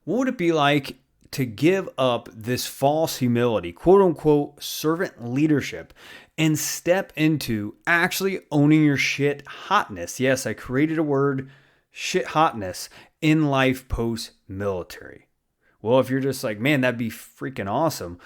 What would it be like to give up this false humility, quote unquote, servant leadership, and step into actually owning your shit hotness? Yes, I created a word, shit hotness, in life post military. Well, if you're just like, man, that'd be freaking awesome,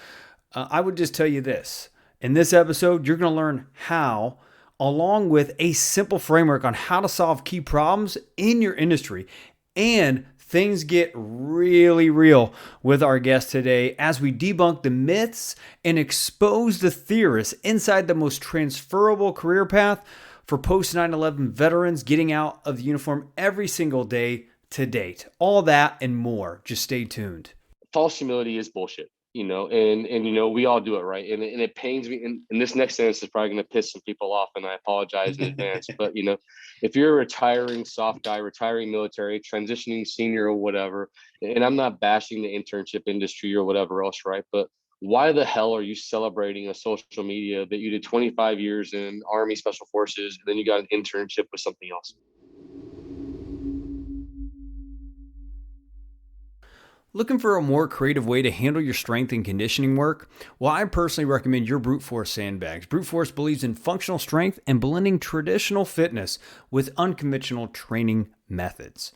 I would just tell you this. In this episode, you're going to learn how, along with a simple framework on how to solve key problems in your industry. And things get really real with our guest today as we debunk the myths and expose the theorists inside the most transferable career path for post 9/11 veterans getting out of the uniform every single day to date. All that and more. Just stay tuned. False humility is bullshit, and we all do it, right? And it pains me. And this next sentence is probably going to piss some people off, and I apologize in advance. But if you're a retiring soft guy, retiring military, transitioning senior or whatever, and I'm not bashing the internship industry or whatever else, right? But why the hell are you celebrating a social media that you did 25 years in Army Special Forces, and then you got an internship with something else? Looking for a more creative way to handle your strength and conditioning work? Well, I personally recommend your Brute Force sandbags. Brute Force believes in functional strength and blending traditional fitness with unconventional training methods.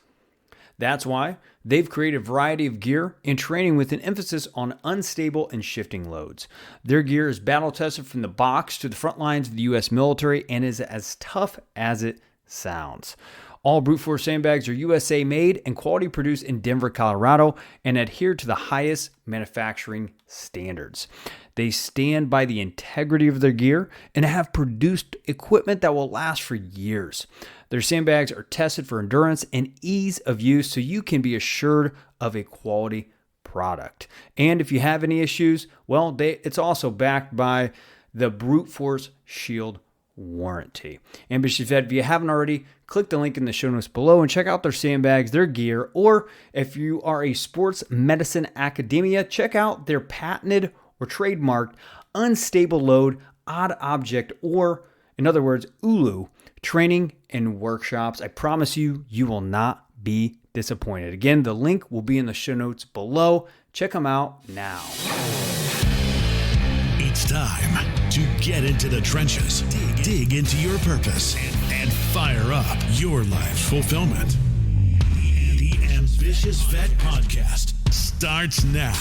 That's why they've created a variety of gear and training with an emphasis on unstable and shifting loads. Their gear is battle tested from the box to the front lines of the U.S. military and is as tough as it sounds. All Brute Force sandbags are USA made and quality produced in Denver, Colorado, and adhere to the highest manufacturing standards. They stand by the integrity of their gear and have produced equipment that will last for years. Their sandbags are tested for endurance and ease of use so you can be assured of a quality product. And if you have any issues, well, it's also backed by the Brute Force Shield warranty. Ambitious Vet, if you haven't already, click the link in the show notes below and check out their sandbags, their gear, or if you are a sports medicine academia, check out their patented or trademarked unstable load, odd object, or in other words, ULU, training and workshops. I promise you, you will not be disappointed. Again, the link will be in the show notes below. Check them out now. It's time to get into the trenches, dig into your purpose, and fire up your life's fulfillment. The Ambitious Vet Podcast starts now.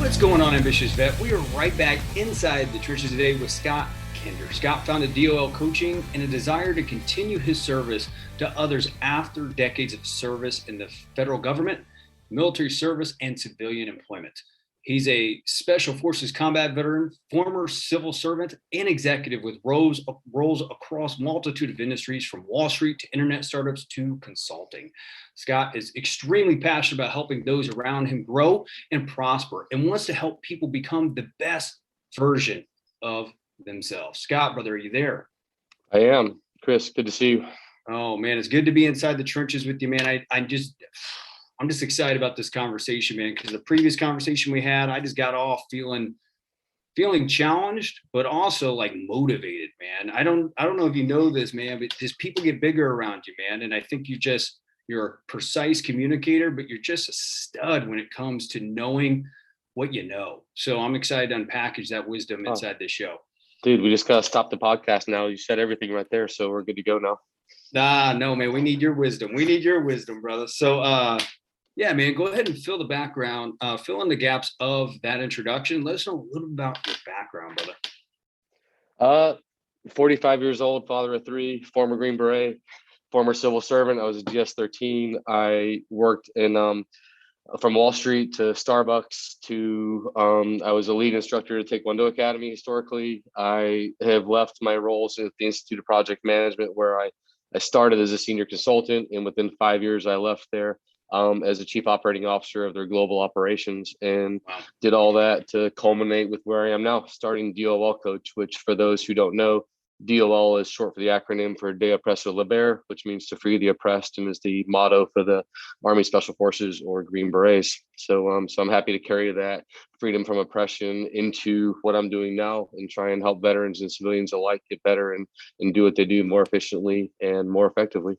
What's going on, Ambitious Vet? We are right back inside the trenches today with Scott Kinder. Scott founded DOL Coaching in a desire to continue his service to others after decades of service in the federal government, military service, and civilian employment. He's a Special Forces combat veteran, former civil servant, and executive with roles across a multitude of industries from Wall Street to internet startups to consulting. Scott is extremely passionate about helping those around him grow and prosper and wants to help people become the best version of themselves. Scott, brother, are you there? I am. Chris, good to see you. Oh, man, it's good to be inside the trenches with you, man. I'm just excited about this conversation, man, because the previous conversation we had, I just got off feeling challenged, but also like motivated, man. I don't know if you know this, man, but just people get bigger around you, man. And I think you're a precise communicator, but you're just a stud when it comes to knowing what you know. So I'm excited to unpackage that wisdom inside this show. Dude, we just got to stop the podcast now. You said everything right there, so we're good to go now. No, man, we need your wisdom. We need your wisdom, brother. So, yeah, man, go ahead and fill the background, fill in the gaps of that introduction. Let us know a little about your background, brother. 45 years old, father of three, former Green Beret, former civil servant. I was a GS-13. I worked in from Wall Street to Starbucks to I was a lead instructor at Taekwondo Academy historically. I have left my roles at the Institute of Project Management, where I started as a senior consultant, and within 5 years I left there as a chief operating officer of their global operations, and did all that to culminate with where I am now, starting DOL Coach, which for those who don't know, DOL is short for the acronym for De Oppresso Liber, which means to free the oppressed, and is the motto for the Army Special Forces or Green Berets. So I'm happy to carry that freedom from oppression into what I'm doing now and try and help veterans and civilians alike get better and do what they do more efficiently and more effectively.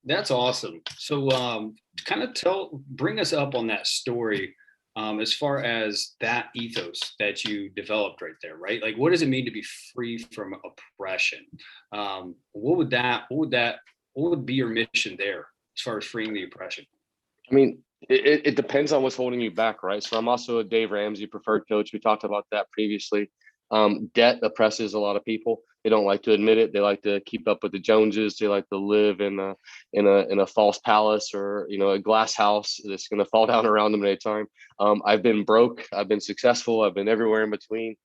That's awesome. So, kind of bring us up on that story, as far as that ethos that you developed right there, right? Like, what does it mean to be free from oppression? What would be your mission there as far as freeing the oppression? I mean, it depends on what's holding you back, right? So I'm also a Dave Ramsey preferred coach. We talked about that previously. Debt oppresses a lot of people. They don't like to admit it. They like to keep up with the Joneses. They like to live in a false palace, or a glass house that's going to fall down around them at any time. I've been broke. I've been successful. I've been everywhere in between.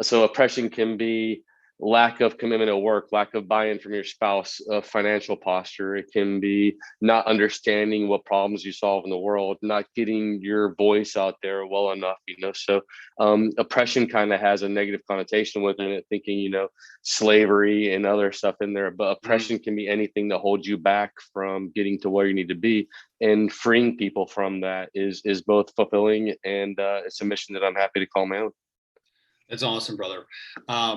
So oppression can be lack of commitment at work, lack of buy-in from your spouse, financial posture. It can be not understanding what problems you solve in the world, not getting your voice out there well enough. So oppression kind of has a negative connotation within it, thinking slavery and other stuff in there. But oppression can be anything that holds you back from getting to where you need to be. And freeing people from that is both fulfilling, and it's a mission that I'm happy to call my own. That's awesome, brother.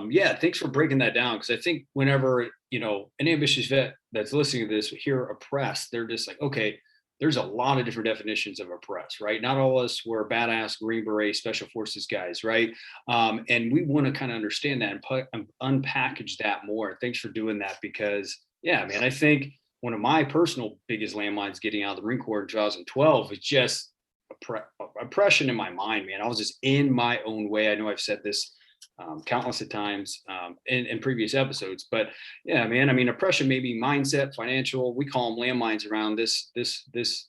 Yeah, thanks for breaking that down. Because I think whenever an ambitious vet that's listening to this hear oppressed, they're just like, okay, there's a lot of different definitions of oppressed, right? Not all of us were badass Green Beret Special Forces guys, right? And we want to kind of understand that and unpackage that more. Thanks for doing that, because yeah, man, I think one of my personal biggest landmines getting out of the Marine Corps in 2012 is just oppression in my mind, man. I was just in my own way. I know I've said this countless of times in previous episodes, but yeah, man. I mean, oppression may be mindset, financial. We call them landmines around this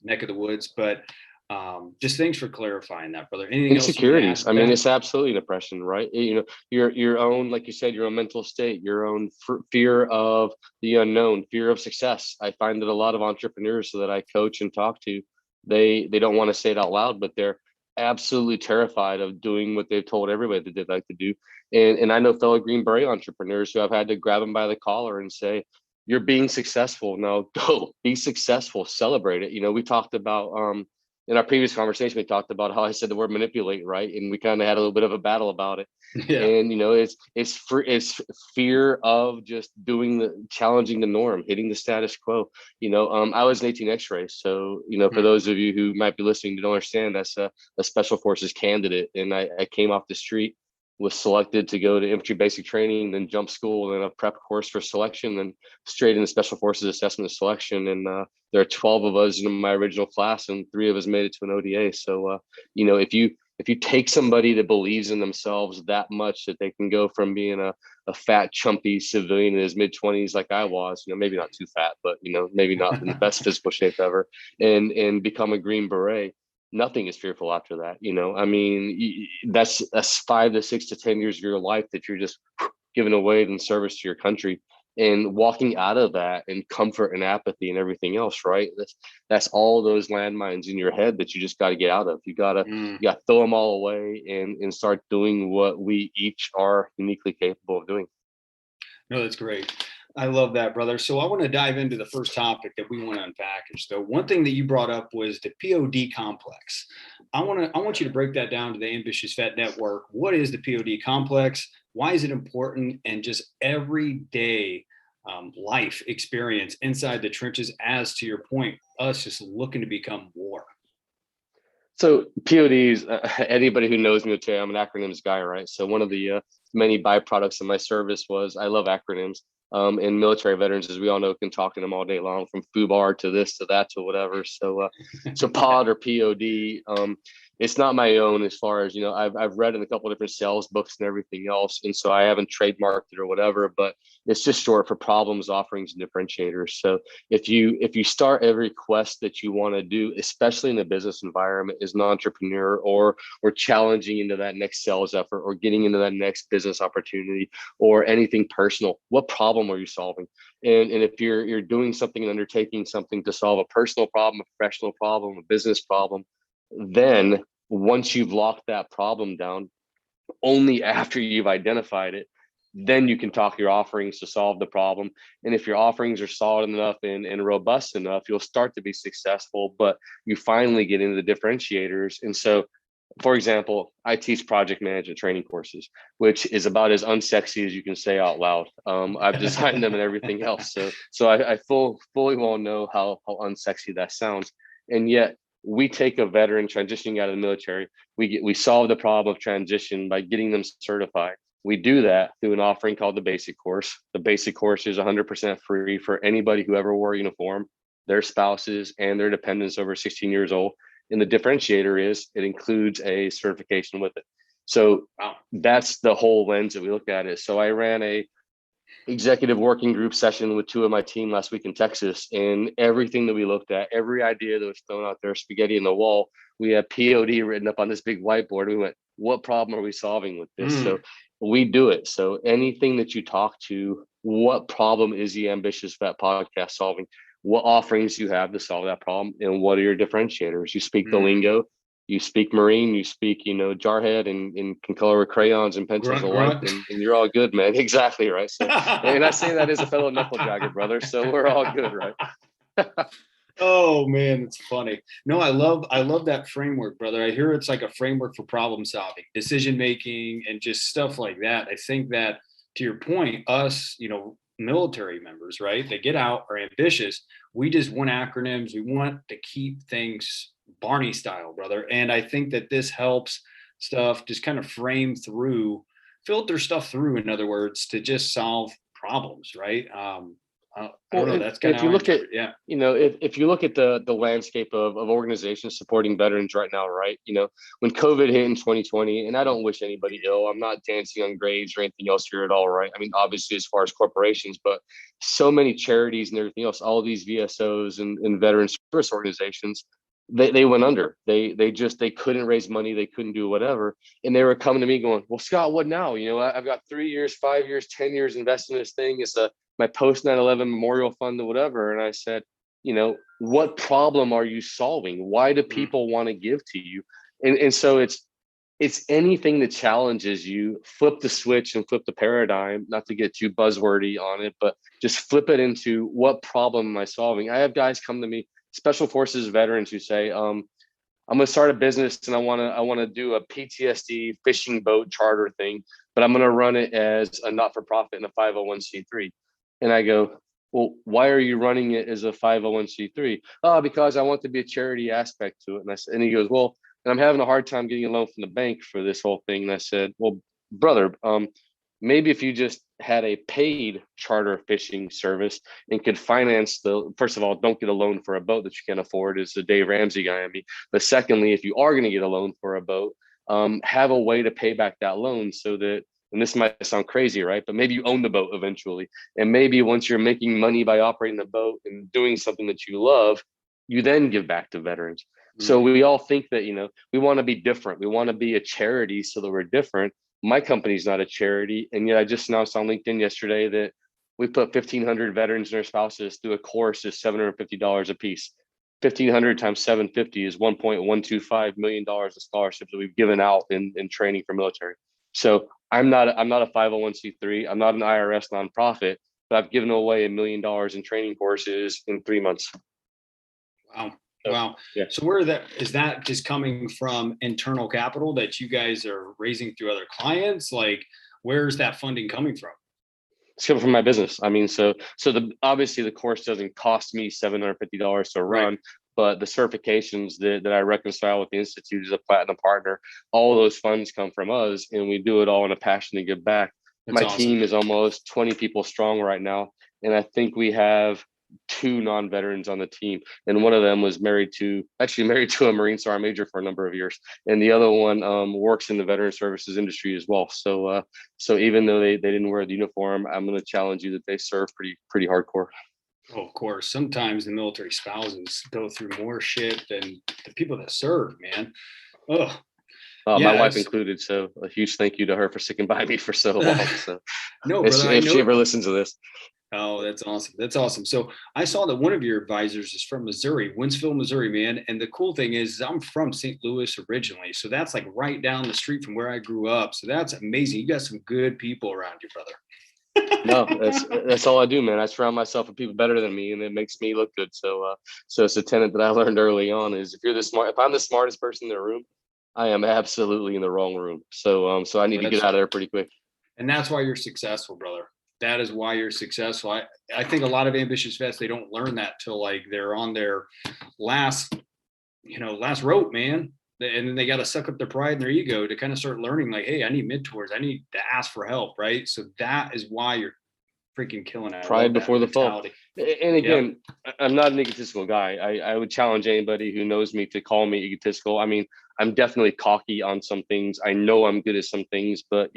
neck of the woods. But just thanks for clarifying that, brother. Anything insecurities? else? I mean, it's absolutely an oppression, right? Your own, like you said, your own mental state, your own fear of the unknown, fear of success. I find that a lot of entrepreneurs that I coach and talk to, they don't want to say it out loud, but they're absolutely terrified of doing what they've told everybody that they'd like to do. And I know fellow Green Beret entrepreneurs who I've had to grab them by the collar and say, you're being successful. Now go be successful, celebrate it. We talked about in our previous conversation, we talked about how I said the word manipulate, right? And we kind of had a little bit of a battle about it. Yeah. And it's fear of just challenging the norm, hitting the status quo. I was an 18 X-ray, so for those of you who might be listening to don't understand, that's a special forces candidate, and I came off the street, was selected to go to infantry basic training, then jump school, then a prep course for selection, then straight into special forces assessment and selection. And there are 12 of us in my original class, and 3 of us made it to an ODA. So, if you take somebody that believes in themselves that much that they can go from being a fat, chumpy civilian in his mid-20s like I was, maybe not too fat, but maybe not in the best physical shape ever, and become a Green Beret, nothing is fearful after that. I mean, that's 5 to 6 to 10 years of your life that you're just giving away in service to your country, and walking out of that in comfort and apathy and everything else, right? That's all those landmines in your head that you just got to get out of. You got to throw them all away and start doing what we each are uniquely capable of doing. No, that's great. I love that, brother. So I want to dive into the first topic that we want to unpackage. So one thing that you brought up was the POD complex. I want you to break that down to the Ambitious Vet Network. What is the POD complex? Why is it important? And just everyday life experience inside the trenches, as to your point, us just looking to become war. So PODs, anybody who knows me would say I'm an acronyms guy, right? So one of the many byproducts of my service was I love acronyms. And military veterans, as we all know, can talk in them all day long, from FUBAR to this to that to whatever. So POD or POD, it's not my own, as far as I've read in a couple of different sales books and everything else, and so I haven't trademarked it or whatever. But it's just short for problems, offerings, and differentiators. So if you start every quest that you want to do, especially in a business environment, as an entrepreneur, or challenging into that next sales effort, or getting into that next business opportunity, or anything personal, what problem are you solving? And if you're doing something and undertaking something to solve a personal problem, a professional problem, a business problem, then once you've locked that problem down, only after you've identified it, then you can talk your offerings to solve the problem. And if your offerings are solid enough and robust enough, you'll start to be successful, but you finally get into the differentiators. And so for example, I teach project management training courses, which is about as unsexy as you can say out loud. I've designed them and everything else. So I fully well know how unsexy that sounds. And yet we take a veteran transitioning out of the military, we solve the problem of transition by getting them certified. We do that through an offering called the basic course. The basic course is 100% free for anybody who ever wore a uniform, their spouses, and their dependents over 16 years old. And the differentiator is it includes a certification with it. So that's the whole lens that we look at it. So I ran a executive working group session with 2 of my team last week in Texas, and everything that we looked at, every idea that was thrown out there, spaghetti in the wall, we had POD written up on this big whiteboard. We went, what problem are we solving with this? So we do it. So anything that you talk to, what problem is the Ambitious Vet podcast solving? What offerings you have to solve that problem, and what are your differentiators? You speak the lingo, you speak Marine, you speak, Jarhead, and can color with crayons and pencils alike, and you're all good, man. Exactly right. So, and I say that as a fellow knuckle jagger, brother. So we're all good, right? Oh man, it's funny. No, I love that framework, brother. I hear it's like a framework for problem solving, decision making, and just stuff like that. I think that, to your point, us, military members, right? They get out, are ambitious. We just want acronyms. We want to keep things Barney style, brother. And I think that this helps stuff just kind of filter stuff through, in other words, to just solve problems, right? I don't know. That's kind of if you look at, if you look at the landscape of organizations supporting veterans right now, right? When COVID hit in 2020, and I don't wish anybody ill, I'm not dancing on graves or anything else here at all, right? I mean, obviously, as far as corporations, but so many charities and everything else, all these VSOs and veteran service organizations, they went under. They couldn't raise money. They couldn't do whatever. And they were coming to me going, well, Scott, what now? I've got 3 years, 5 years, 10 years invested in this thing. It's my post 9/11 memorial fund or whatever. And I said, what problem are you solving? Why do people want to give to you? And so it's anything that challenges you. Flip the switch and flip the paradigm, not to get too buzzwordy on it, but just flip it into what problem am I solving? I have guys come to me, special forces veterans, who say, I'm going to start a business and I want to do a PTSD fishing boat charter thing, but I'm going to run it as a not-for-profit and a 501c3. And I go, well, why are you running it as a 501c3? Oh, because I want to be a charity aspect to it. And he goes, well, and I'm having a hard time getting a loan from the bank for this whole thing. And I said, well, brother, maybe if you just had a paid charter fishing service and could finance first of all, don't get a loan for a boat that you can't afford, is the Dave Ramsey guy on me. But secondly, if you are going to get a loan for a boat, have a way to pay back that loan so that, and this might sound crazy, right? But maybe you own the boat eventually. And maybe once you're making money by operating the boat and doing something that you love, you then give back to veterans. So we all think that, we want to be different. We want to be a charity so that we're different. My company's not a charity. And yet I just announced on LinkedIn yesterday that we put 1,500 veterans and their spouses through a course that's $750 a piece. 1,500 times 750 is $1.125 million of scholarships that we've given out in training for military. So I'm not a 501c3. I'm not an IRS nonprofit, but I've given away $1 million in training courses in 3 months. Wow. Wow. Yeah. So is that just coming from internal capital that you guys are raising through other clients? Like, where's that funding coming from? It's coming from my business. I mean, obviously the course doesn't cost me $750 to run, right, but the certifications that I reconcile with the Institute as a platinum partner, all of those funds come from us, and we do it all in a passion to give back. That's awesome. Team is almost 20 people strong right now. And I think we have 2 non-veterans on the team, and one of them was married to a Marine Sergeant Major for a number of years, and the other one works in the veteran services industry as well. So even though they didn't wear the uniform, I'm going to challenge you that they serve pretty hardcore. Oh, of course. Sometimes the military spouses go through more shit than the people that serve, man. Oh. My wife included. So a huge thank you to her for sticking by me for so long. So no, brother, if she ever listens to this. Oh, that's awesome. That's awesome. So I saw that one of your advisors is from Missouri, Winsville, Missouri, man. And the cool thing is I'm from St. Louis originally. So that's like right down the street from where I grew up. So that's amazing. You got some good people around you, brother. No, that's all I do, man. I surround myself with people better than me, and it makes me look good. So it's a tenet that I learned early on is if I'm the smartest person in the room, I am absolutely in the wrong room. So I need to get out of there pretty quick. And that's why you're successful, brother. That is why you're successful. I think a lot of ambitious vets, they don't learn that till like they're on their last rope, man. And then they got to suck up their pride and their ego to kind of start learning like, hey, I need mentors. I need to ask for help. Right. So that is why you're freaking killing it. Pride before the fall. And again, I'm not an egotistical guy. I would challenge anybody who knows me to call me egotistical. I mean, I'm definitely cocky on some things. I know I'm good at some things, but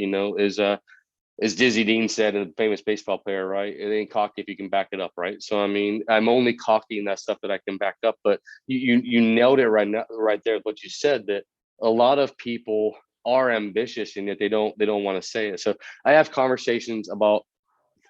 as Dizzy Dean said, a famous baseball player, right? It ain't cocky if you can back it up, right? So I mean, I'm only cocky in that stuff that I can back up. But you nailed it right there. What you said, that a lot of people are ambitious and yet they don't want to say it. So I have conversations about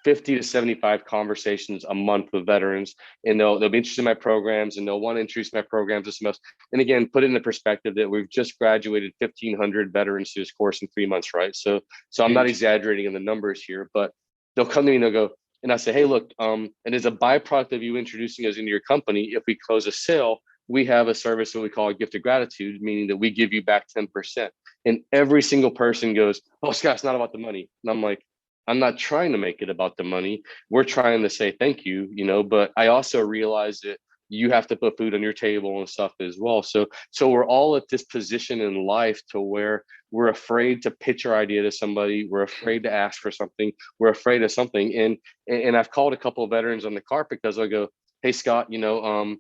50 to 75 conversations a month with veterans, and they'll be interested in my programs, and they'll want to introduce my programs to some else. And again, put it in the perspective that we've just graduated 1,500 veterans through this course in 3 months, right? So I'm not exaggerating in the numbers here, but they'll come to me and they'll go, and I say, hey, look, and as a byproduct of you introducing us into your company, if we close a sale, we have a service that we call a gift of gratitude, meaning that we give you back 10%. And every single person goes, oh, Scott, it's not about the money. And I'm like, I'm not trying to make it about the money. We're trying to say thank you, but I also realize that you have to put food on your table and stuff as well. So we're all at this position in life to where we're afraid to pitch our idea to somebody. We're afraid to ask for something. We're afraid of something. And I've called a couple of veterans on the carpet because I go, hey, Scott, I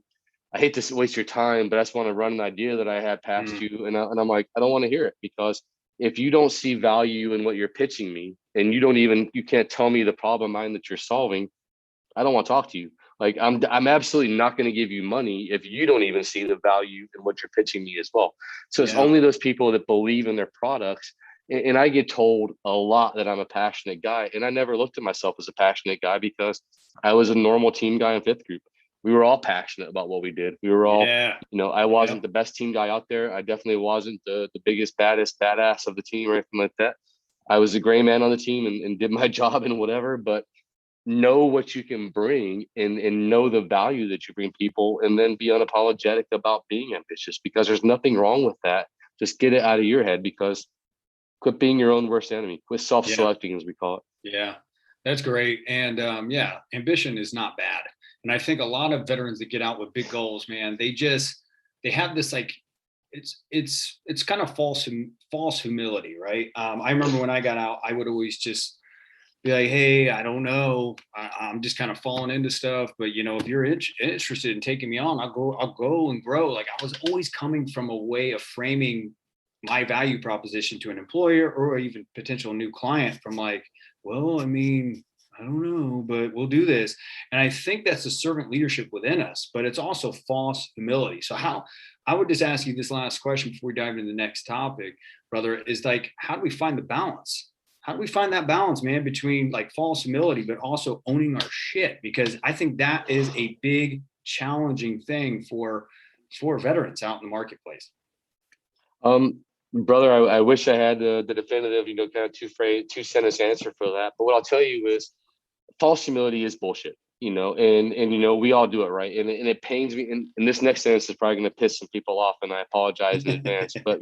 hate to waste your time, but I just want to run an idea that I had past you. And I'm like, I don't want to hear it, because if you don't see value in what you're pitching me, and you can't tell me the problem mine that you're solving, I don't want to talk to you. Like I'm absolutely not going to give you money if you don't even see the value in what you're pitching me as well. So it's only those people that believe in their products. And I get told a lot that I'm a passionate guy. And I never looked at myself as a passionate guy, because I was a normal team guy in fifth group. We were all passionate about what we did. We were all, I wasn't the best team guy out there. I definitely wasn't the biggest, baddest, badass of the team or anything like that. I was a gray man on the team and did my job and whatever, but know what you can bring and know the value that you bring people, and then be unapologetic about being ambitious, because there's nothing wrong with that. Just get it out of your head, because quit being your own worst enemy. Quit self-selecting, as we call it. Yeah, that's great. And ambition is not bad. And I think a lot of veterans that get out with big goals, man, they have this like, it's kind of false humility, right? I remember when I got out, I would always just be like, hey, I don't know, I'm just kind of falling into stuff, but if you're interested in taking me on, I'll go and grow. Like, I was always coming from a way of framing my value proposition to an employer or even potential new client from like, well, I mean, I don't know, but we'll do this. And I think that's the servant leadership within us, but it's also false humility. So I would just ask you this last question before we dive into the next topic, brother, is like, how do we find the balance? How do we find that balance, man, between like false humility, but also owning our shit? Because I think that is a big challenging thing for veterans out in the marketplace. Brother, I wish I had the definitive, kind of two-sentence answer for that. But what I'll tell you is, false humility is bullshit, and we all do it, right? And it pains me. And this next sentence is probably going to piss some people off, and I apologize in advance. But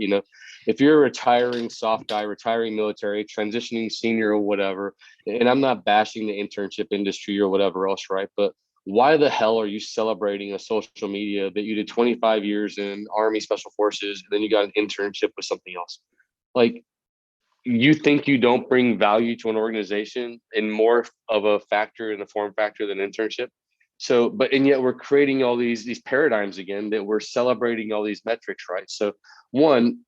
if you're a retiring soft guy, retiring military, transitioning senior or whatever, and I'm not bashing the internship industry or whatever else, right? But why the hell are you celebrating a social media that you did 25 years in Army Special Forces, and then you got an internship with something else? Like, you think you don't bring value to an organization in more of a factor in the form factor than internship. So, and yet we're creating all these paradigms again, that we're celebrating all these metrics, right? So one,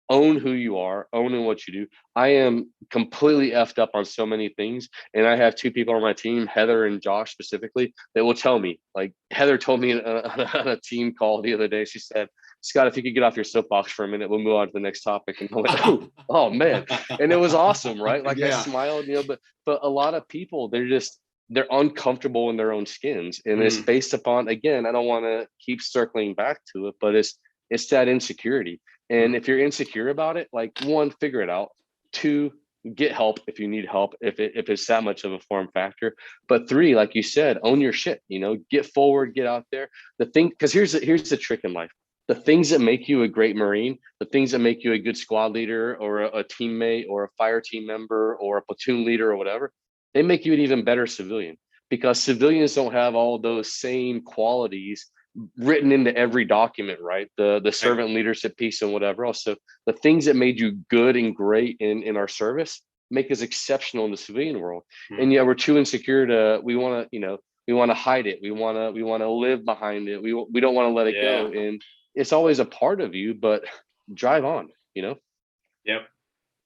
own who you are, own what you do. I am completely effed up on so many things. And I have two people on my team, Heather and Josh specifically, that will tell me, like Heather told me on a team call the other day, she said, Scott, if you could get off your soapbox for a minute, we'll move on to the next topic. And I went, oh man. And it was awesome, right? Like I smiled, but a lot of people, they're uncomfortable in their own skins. And it's based upon, again, I don't want to keep circling back to it, but it's that insecurity. And if you're insecure about it, like, one, figure it out. Two, get help if you need help, if it's that much of a form factor. But three, like you said, own your shit, get forward, get out there. The thing, because here's the trick in life. The things that make you a great Marine, the things that make you a good squad leader or a teammate or a fire team member or a platoon leader or whatever, they make you an even better civilian, because civilians don't have all those same qualities written into every document, right? The servant leadership piece and whatever else. So the things that made you good and great in our service make us exceptional in the civilian world. And yet we're too insecure to, we want to, we want to hide it. We want to live behind it. We don't want to let it go. And it's always a part of you, but drive on, Yep.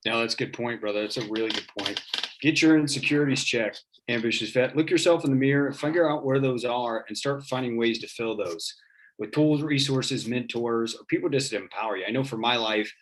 No, that's a good point, brother. That's a really good point. Get your insecurities checked, ambitious vet. Look yourself in the mirror, figure out where those are, and start finding ways to fill those with tools, resources, mentors, or people just to empower you. I know for my life,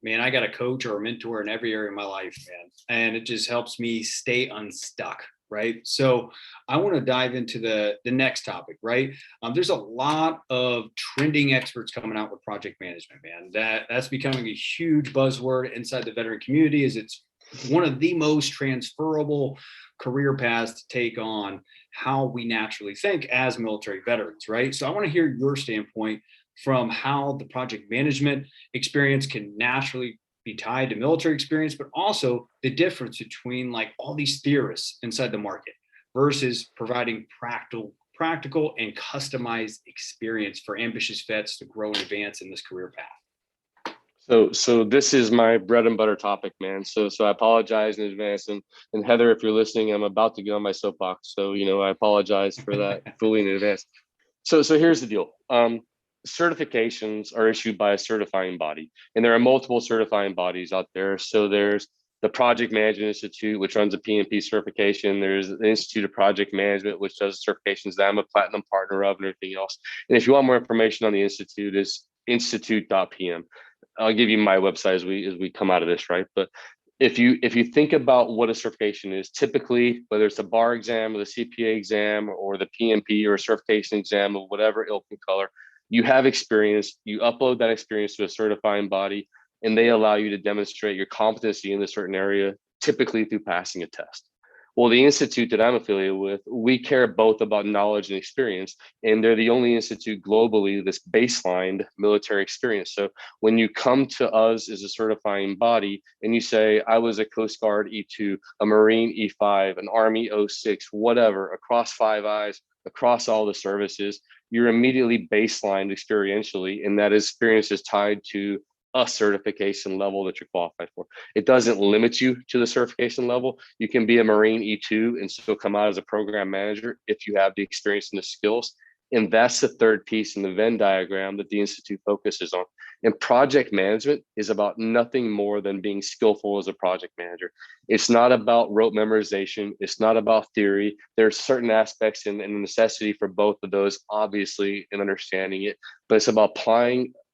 man, I got a coach or a mentor in every area of my life, man, and it just helps me stay unstuck. Right. So I want to dive into the next topic, right? There's a lot of trending experts coming out with project management, man. That's becoming a huge buzzword inside the veteran community, as it's one of the most transferable career paths to take on how we naturally think as military veterans, right? So I want to hear your standpoint from how the project management experience can naturally be tied to military experience, but also the difference between like all these theorists inside the market versus providing practical and customized experience for ambitious vets to grow and advance in this career path. So this is my bread and butter topic, man. So I apologize in advance. And Heather, if you're listening, I'm about to get on my soapbox. So, I apologize for that fully in advance. So here's the deal. Certifications are issued by a certifying body, and there are multiple certifying bodies out there. So there's the Project Management Institute, which runs a PMP certification. There's the Institute of Project Management, which does certifications that I'm a platinum partner of and everything else. And if you want more information on the Institute, is institute.pm. I'll give you my website as we come out of this, right? But if you think about what a certification is, typically, whether it's a bar exam or the CPA exam or the PMP or a certification exam of whatever ilk and color, you have experience, you upload that experience to a certifying body, and they allow you to demonstrate your competency in a certain area, typically through passing a test. Well, the institute that I'm affiliated with, we care both about knowledge and experience, and they're the only institute globally that's baselined military experience. So when you come to us as a certifying body and you say, I was a Coast Guard E2, a Marine E5, an Army 06, whatever, across Five Eyes, across all the services, you're immediately baselined experientially, and that experience is tied to a certification level that you're qualified for. It doesn't limit you to the certification level. You can be a Marine E2 and still come out as a program manager if you have the experience and the skills. And that's the third piece in the Venn diagram that the Institute focuses on. And project management is about nothing more than being skillful as a project manager. It's not about rote memorization. It's not about theory. There are certain aspects and a necessity for both of those, obviously, in understanding it. But it's about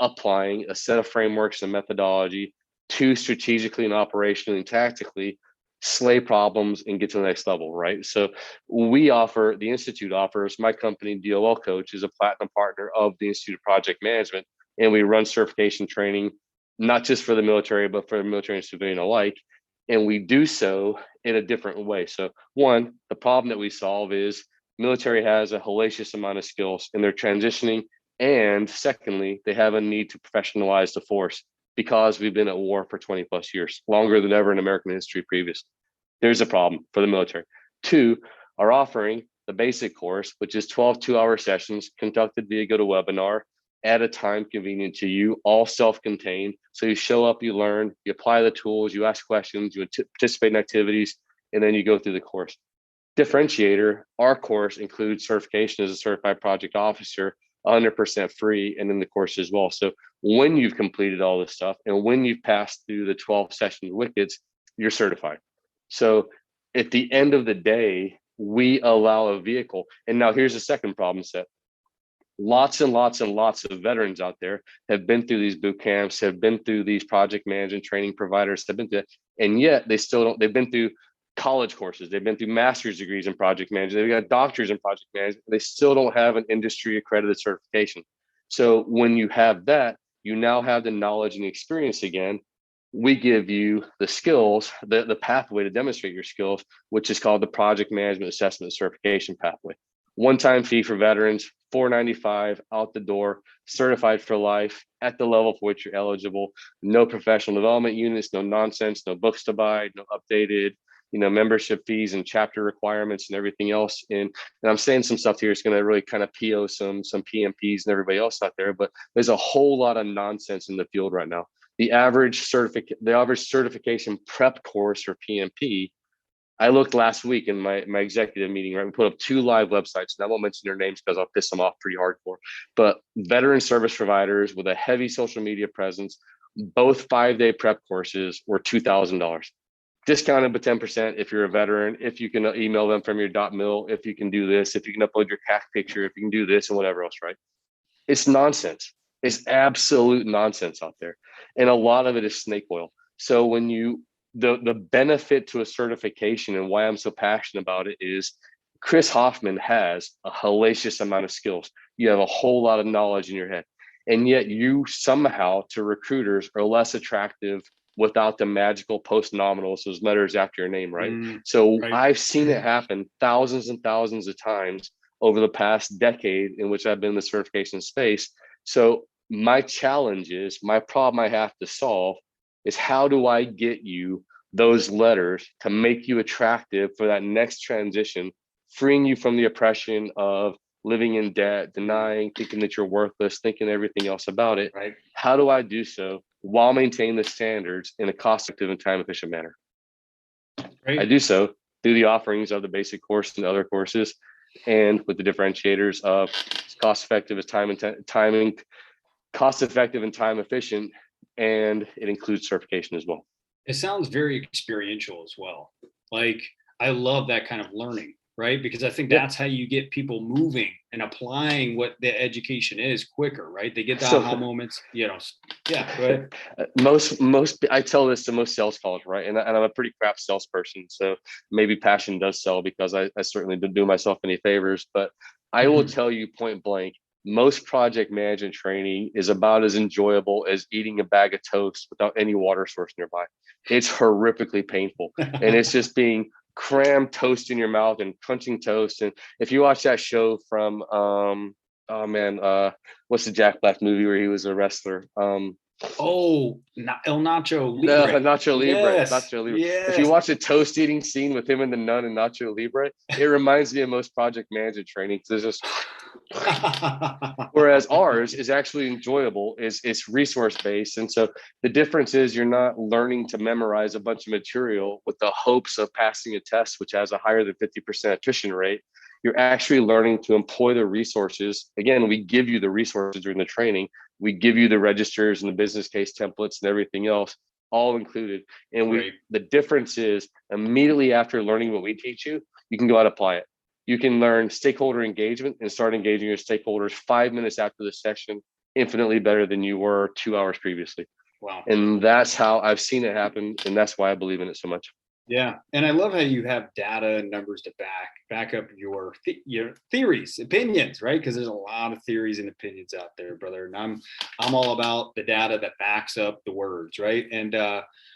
applying a set of frameworks and methodology to strategically and operationally and tactically slay problems and get to the next level, right? So the Institute offers, my company, DOL Coach, is a platinum partner of the Institute of Project Management, and we run certification training, not just for the military, but for the military and civilian alike. And we do so in a different way. So one, the problem that we solve is military has a hellacious amount of skills and they're transitioning. And secondly, they have a need to professionalize the force because we've been at war for 20 plus years, longer than ever in American history previously. There's a problem for the military. Two, are offering the basic course, which is 12 2-hour sessions conducted via GoToWebinar at a time convenient to you, all self-contained. So you show up, you learn, you apply the tools, you ask questions, you participate in activities, and then you go through the course. Differentiator, our course includes certification as a certified project officer, 100% free, and in the course as well. So when you've completed all this stuff and when you've passed through the 12 session wickets, you're certified. So at the end of the day, we allow a vehicle. And now here's the second problem set. Lots and lots and lots of veterans out there have been through these boot camps, have been through these project management training providers, have been through, and yet they still don't, they've been through college courses, they've been through master's degrees in project management, they've got doctors in project management, they still don't have an industry accredited certification. So when you have that, you now have the knowledge and the experience again. We give you the skills, the pathway to demonstrate your skills, which is called the project management assessment certification pathway. One-time fee for veterans, $495 out the door, certified for life at the level for which you're eligible. No professional development units, no nonsense, no books to buy, no updated, membership fees and chapter requirements and everything else. And I'm saying some stuff here is going to really kind of PO some PMPs and everybody else out there, but there's a whole lot of nonsense in the field right now. The average certification prep course or PMP, I looked last week in my executive meeting, right? We put up 2 live websites, and I won't mention their names because I'll piss them off pretty hardcore. But veteran service providers with a heavy social media presence, both 5-day prep courses were $2,000. Discounted by 10% if you're a veteran, if you can email them from your .mil, if you can do this, if you can upload your CAC picture, if you can do this and whatever else, right? It's nonsense. It's absolute nonsense out there. And a lot of it is snake oil. So when the benefit to a certification and why I'm so passionate about it is Chris Hoffman has a hellacious amount of skills. You have a whole lot of knowledge in your head. And yet you somehow to recruiters are less attractive without the magical post-nominals, those letters after your name, right? Right. I've seen it happen thousands and thousands of times over the past decade in which I've been in the certification space. So my problem I have to solve is how do I get you those letters to make you attractive for that next transition, freeing you from the oppression of living in debt, denying, thinking that you're worthless, thinking everything else about it. Right. How do I do so while maintaining the standards in a cost-effective and time-efficient manner? Right. I do so through the offerings of the basic course and other courses, and with the differentiators of cost-effective as cost-effective and time-efficient, and it includes certification as well. It sounds very experiential as well. Like, I love that kind of learning, right? Because I think that's how you get people moving and applying what the education is quicker, right? They get the aha moments, Yeah, go ahead. Most, I tell this to most sales calls, right? And I'm a pretty crap salesperson. So maybe passion does sell because I certainly didn't do myself any favors, but I will tell you point blank, most project management training is about as enjoyable as eating a bag of toast without any water source nearby. It's horrifically painful. And it's just being crammed toast in your mouth and crunching toast. And if you watch that show from, what's the Jack Black movie where he was a wrestler? El Nacho Libre. Nacho Libre. Yes. Nacho Libre. Yes. If you watch the toast eating scene with him and the nun and Nacho Libre, it reminds me of most project management training. There's just whereas ours is actually enjoyable, it's resource based. And so the difference is you're not learning to memorize a bunch of material with the hopes of passing a test, which has a higher than 50% attrition rate. You're actually learning to employ the resources. Again, we give you the resources during the training. We give you the registers and the business case templates and everything else, all included. And the difference is immediately after learning what we teach you, you can go out and apply it. You can learn stakeholder engagement and start engaging your stakeholders 5 minutes after the session, infinitely better than you were 2 hours previously. Wow. And that's how I've seen it happen. And that's why I believe in it so much. Yeah. And I love how you have data and numbers to back up your theories, opinions, right? Because there's a lot of theories and opinions out there, brother. And I'm all about the data that backs up the words, right? And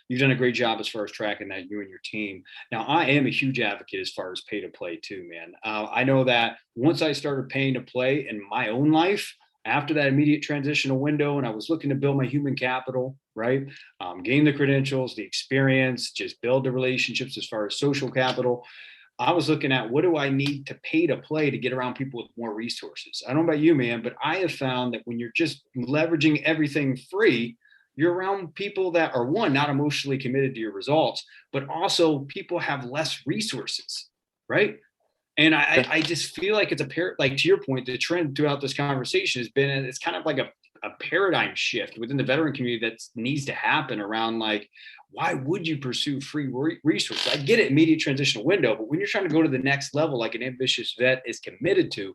you've done a great job as far as tracking that, you and your team. Now, I am a huge advocate as far as pay to play too, man. I know that once I started paying to play in my own life, after that immediate transitional window, and I was looking to build my human capital, right? Gain the credentials, the experience, just build the relationships as far as social capital. I was looking at what do I need to pay to play to get around people with more resources. I don't know about you, man, but I have found that when you're just leveraging everything free, you're around people that are, one, not emotionally committed to your results, but also people have less resources, right? And I just feel like it's like to your point, the trend throughout this conversation has been, it's kind of like a paradigm shift within the veteran community that needs to happen around like, why would you pursue free resources? I get it, immediate transitional window, but when you're trying to go to the next level, like an ambitious vet is committed to,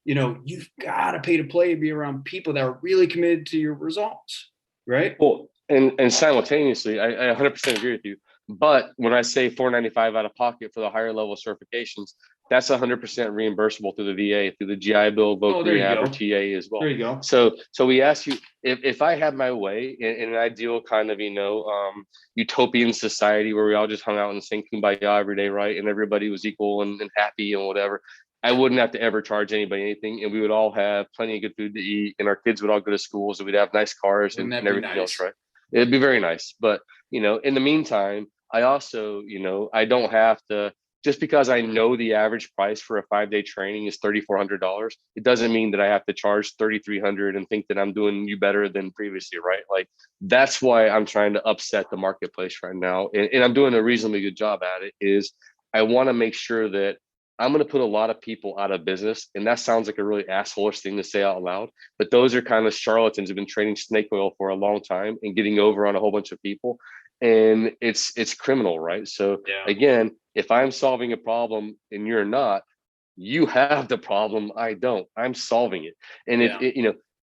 you've got to pay to play and be around people that are really committed to your results, right? Well, and simultaneously, I 100% agree with you. But when I say $495 out of pocket for the higher level certifications, that's 100% reimbursable through the VA, through the GI Bill, voc rehab, or TA as well. There you go. So we ask you, if I had my way in an ideal kind of, utopian society where we all just hung out and sang Kumbaya every day, right? And everybody was equal and happy and whatever. I wouldn't have to ever charge anybody anything, and we would all have plenty of good food to eat, and our kids would all go to schools, and we'd have nice cars and everything else, right? It'd be very nice. But, in the meantime, I also, I don't have to, just because I know the average price for a 5-day training is $3,400, it doesn't mean that I have to charge $3,300 and think that I'm doing you better than previously, right? Like, that's why I'm trying to upset the marketplace right now. And I'm doing a reasonably good job at it. Is I want to make sure that I'm going to put a lot of people out of business. And that sounds like a really assholish thing to say out loud, but those are kind of charlatans who've been trading snake oil for a long time and getting over on a whole bunch of people. And it's criminal, right? So again, if I'm solving a problem and you're not, you have the problem. I don't. I'm solving it. And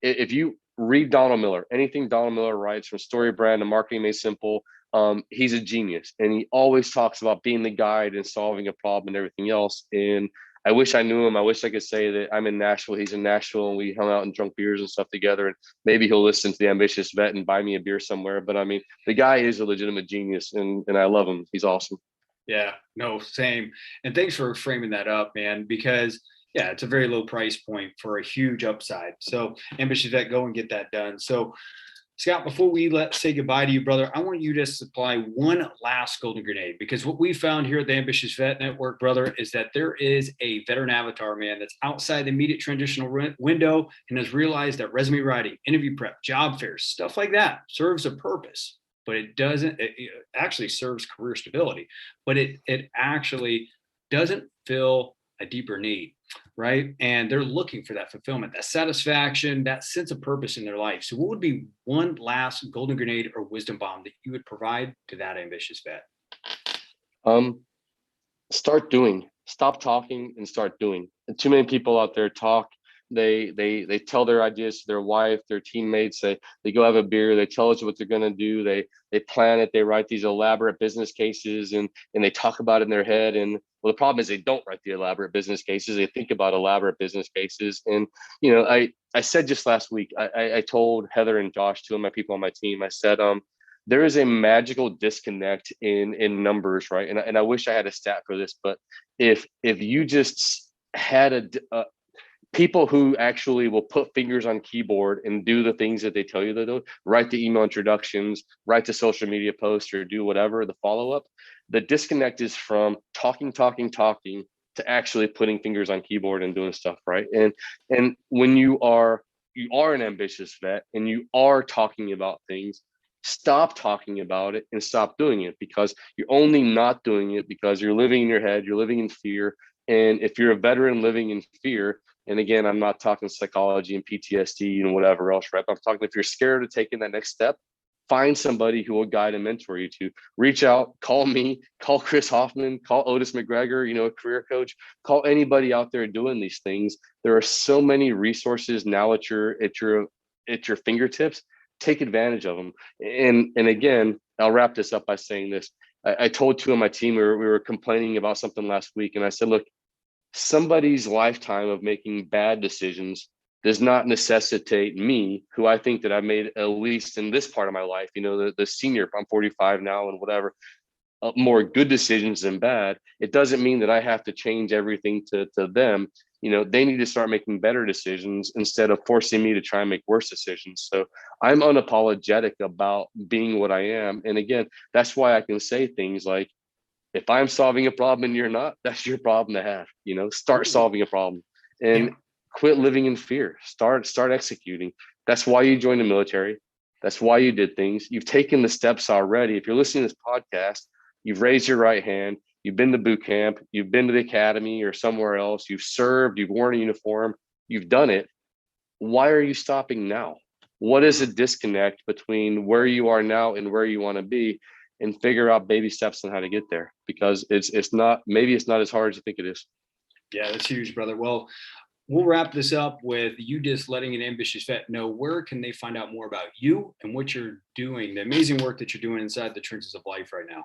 if you read Donald Miller, anything Donald Miller writes, from Story Brand to Marketing Made Simple, he's a genius, and he always talks about being the guide and solving a problem and everything else. And I wish I knew him. I wish I could say that I'm in Nashville, he's in Nashville, and we hung out and drunk beers and stuff together. And maybe he'll listen to the Ambitious Vet and buy me a beer somewhere. But I mean, the guy is a legitimate genius, and I love him. He's awesome. Yeah, no, same. And thanks for framing that up, man, because it's a very low price point for a huge upside. So Ambitious Vet, go and get that done. So Scott, before we say goodbye to you, brother, I want you to supply one last golden grenade, because what we found here at the Ambitious Vet Network, brother, is that there is a veteran avatar, man, that's outside the immediate transitional window and has realized that resume writing, interview prep, job fairs, stuff like that serves a purpose, but it actually serves career stability, but it actually doesn't fill a deeper need. Right. And they're looking for that fulfillment, that satisfaction, that sense of purpose in their life. So what would be one last golden grenade or wisdom bomb that you would provide to that ambitious vet? Start doing. Stop talking and start doing. And too many people out there talk. They tell their ideas to their wife, their teammates. They go have a beer. They tell us what they're going to do. They plan it. They write these elaborate business cases and they talk about it in their head. And well, the problem is they don't write the elaborate business cases. They think about elaborate business cases. And I said just last week, I told Heather and Josh, two of my people on my team, I said, there is a magical disconnect in numbers, right? And I wish I had a stat for this, but if you just had people who actually will put fingers on keyboard and do the things that they tell you to do, write the email introductions, write the social media posts, or do whatever, the follow-up, the disconnect is from talking to actually putting fingers on keyboard and doing stuff, right? And when you are an ambitious vet and you are talking about things, stop talking about it and stop doing it, because you're only not doing it because you're living in your head, you're living in fear. And if you're a veteran living in fear, and again, I'm not talking psychology and PTSD and whatever else, right? I'm talking, if you're scared of taking that next step, find somebody who will guide and mentor you. To reach out, call me, call Chris Hoffman, call Otis McGregor, a career coach, call anybody out there doing these things. There are so many resources now at your fingertips. Take advantage of them. And again, I'll wrap this up by saying this. I told two of my team, we were complaining about something last week, and I said, look, somebody's lifetime of making bad decisions does not necessitate me, who I think that I've made, at least in this part of my life, the senior, I'm 45 now and whatever, more good decisions than bad. It doesn't mean that I have to change everything to them. They need to start making better decisions instead of forcing me to try and make worse decisions. So I'm unapologetic about being what I am. And again, that's why I can say things like, if I'm solving a problem and you're not, that's your problem to have. Start solving a problem and quit living in fear. Start executing. That's why you joined the military. That's why you did things. You've taken the steps already. If you're listening to this podcast, you've raised your right hand. You've been to boot camp. You've been to the academy or somewhere else. You've served. You've worn a uniform. You've done it. Why are you stopping now? What is a disconnect between where you are now and where you want to be? And figure out baby steps on how to get there, because it's not as hard as you think it is. Yeah, that's huge, brother. Well, we'll wrap this up with you just letting an ambitious vet know where can they find out more about you and what you're doing, the amazing work that you're doing inside the trenches of life right now.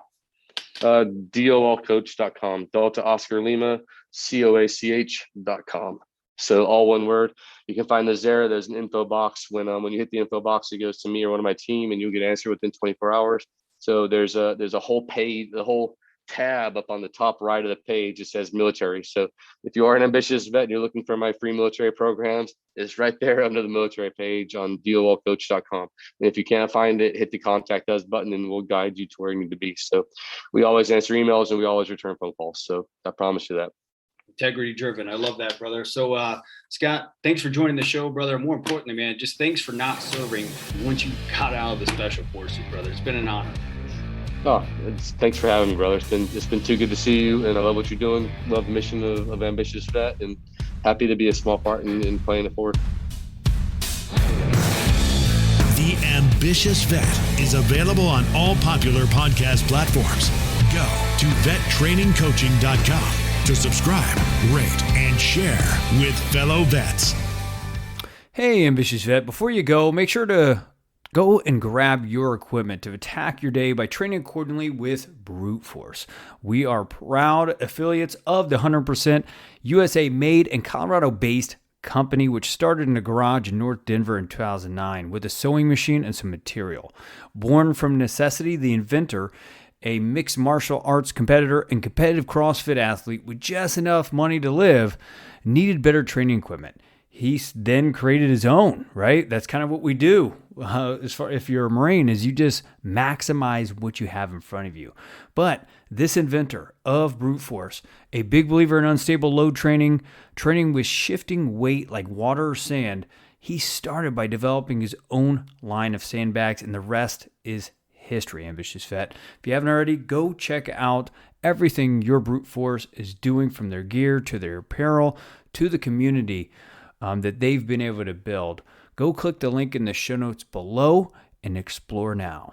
DOLcoach.com, Delta Oscar Lima, COACH.com. So all one word. You can find us there. There's an info box. When you hit the info box, it goes to me or one of my team, and you'll get an answer within 24 hours. So there's a whole page, the whole tab up on the top right of the page. It says military. So if you are an ambitious vet and you're looking for my free military programs, it's right there under the military page on dolcoach.com. And if you can't find it, hit the contact us button and we'll guide you to where you need to be. So we always answer emails and we always return phone calls. So I promise you that. Integrity driven. I love that, brother. So, Scott, thanks for joining the show, brother. More importantly, man, just thanks for not serving once you got out of the special forces, brother. It's been an honor. Oh, thanks for having me, brother. It's been too good to see you, and I love what you're doing. Love the mission of Ambitious Vet, and happy to be a small part in playing it forward. The Ambitious Vet is available on all popular podcast platforms. Go to vettrainingcoaching.com to subscribe, rate, and share with fellow vets. Hey, Ambitious Vet, before you go, make sure to go and grab your equipment to attack your day by training accordingly with Brute Force. We are proud affiliates of the 100% USA made and Colorado based company, which started in a garage in North Denver in 2009 with a sewing machine and some material. Born from necessity, the inventor, a mixed martial arts competitor and competitive CrossFit athlete with just enough money to live, needed better training equipment. He then created his own, right? That's kind of what we do. As far if you're a Marine, is you just maximize what you have in front of you. But this inventor of Brute Force, a big believer in unstable load training with shifting weight like water or sand, he started by developing his own line of sandbags, and the rest is history, Ambitious Vet. If you haven't already, go check out everything your Brute Force is doing, from their gear to their apparel to the community that they've been able to build. Go click the link in the show notes below and explore now.